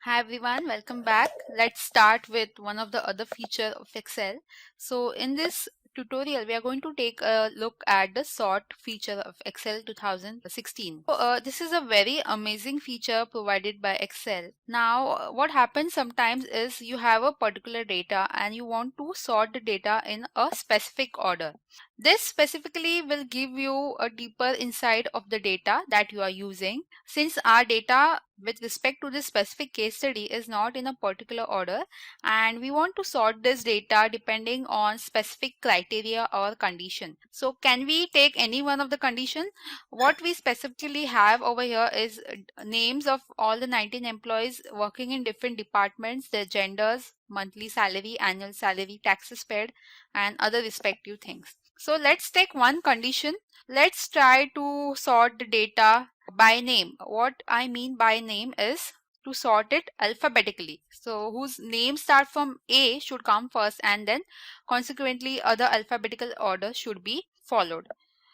Hi everyone, welcome back. Let's start with one of the other feature of Excel. So in this tutorial, we are going to take a look at the sort feature of Excel 2016. This is a very amazing feature provided by Excel. Now, what happens sometimes is you have a particular data and you want to sort the data in a specific order. This specifically will give you a deeper insight of the data that you are using. Since our data with respect to this specific case study is not in a particular order, and we want to sort this data depending on specific criteria or condition. So can we take any one of the condition? What we specifically have over here is names of all the 19 employees working in different departments, their genders, monthly salary, annual salary, taxes paid, and other respective things. So let's take one condition. Let's try to sort the data by name. What I mean by name is to sort it alphabetically. So whose name start from A should come first, and then consequently other alphabetical order should be followed.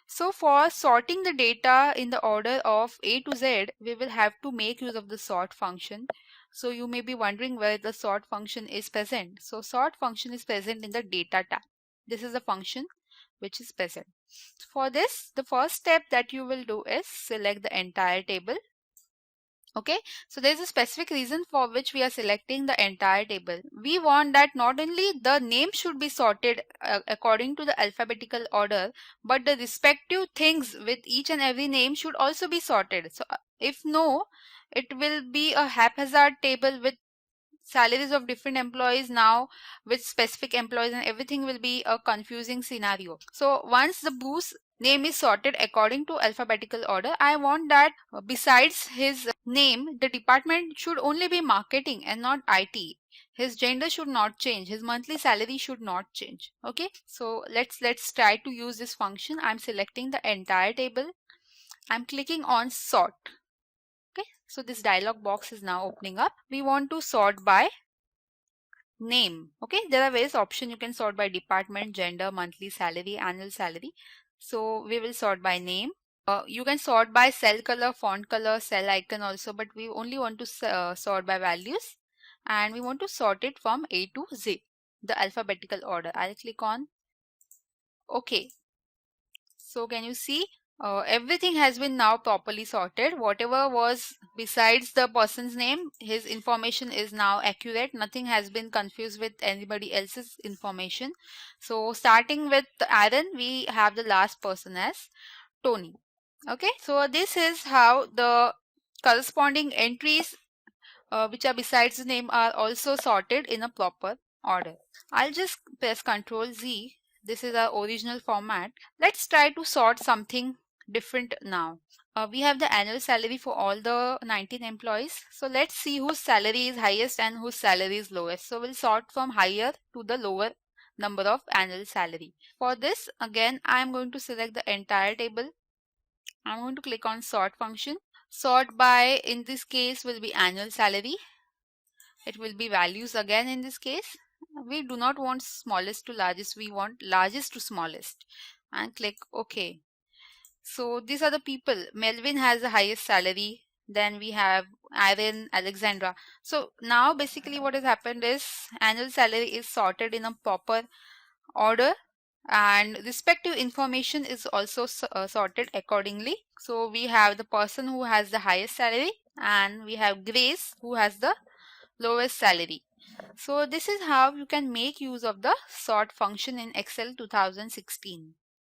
So for sorting the data in the order of A to Z, we will have to make use of the sort function. So you may be wondering where the sort function is present. So sort function is present in the data tab. This is the function which is present. For this, the first step that you will do is select the entire table. Okay, so there's a specific reason for which we are selecting the entire table. We want that not only the name should be sorted according to the alphabetical order, but the respective things with each and every name should also be sorted. So if no, it will be a haphazard table with salaries of different employees now with specific employees, and everything will be a confusing scenario. So once the Bruce name is sorted according to alphabetical order, I want that besides his name, the department should only be marketing and not IT. His gender should not change. His monthly salary should not change. Okay, so let's try to use this function. I'm selecting the entire table. I'm clicking on sort. Okay, so this dialog box is now opening up. We want to sort by name. Okay, there are various options. You can sort by department, gender, monthly salary, annual salary. So we will sort by name. You can sort by cell color, font color, cell icon also, but we only want to sort by values, and we want to sort it from A to Z, the alphabetical order. I'll click on OK. So can you see everything has been now properly sorted. Whatever was besides the person's name, his information is now accurate. Nothing has been confused with anybody else's information. So starting with Aaron, we have the last person as Tony. Okay, so this is how the corresponding entries which are besides the name are also sorted in a proper order. I'll just press Ctrl Z. This is our original format. Let's try to sort something different now. We have the annual salary for all the 19 employees. So let's see whose salary is highest and whose salary is lowest. So we'll sort from higher to the lower number of annual salary. For this, again, I'm going to select the entire table. I'm going to click on sort function. Sort by, in this case, will be annual salary. It will be values again in this case. We do not want smallest to largest, we want largest to smallest, and click OK. So these are the people. Melvin has the highest salary. Then we have Aaron, Alexandra. So now basically what has happened is annual salary is sorted in a proper order, and respective information is also sorted accordingly. So we have the person who has the highest salary, and we have Grace who has the lowest salary. So this is how you can make use of the sort function in Excel 2016.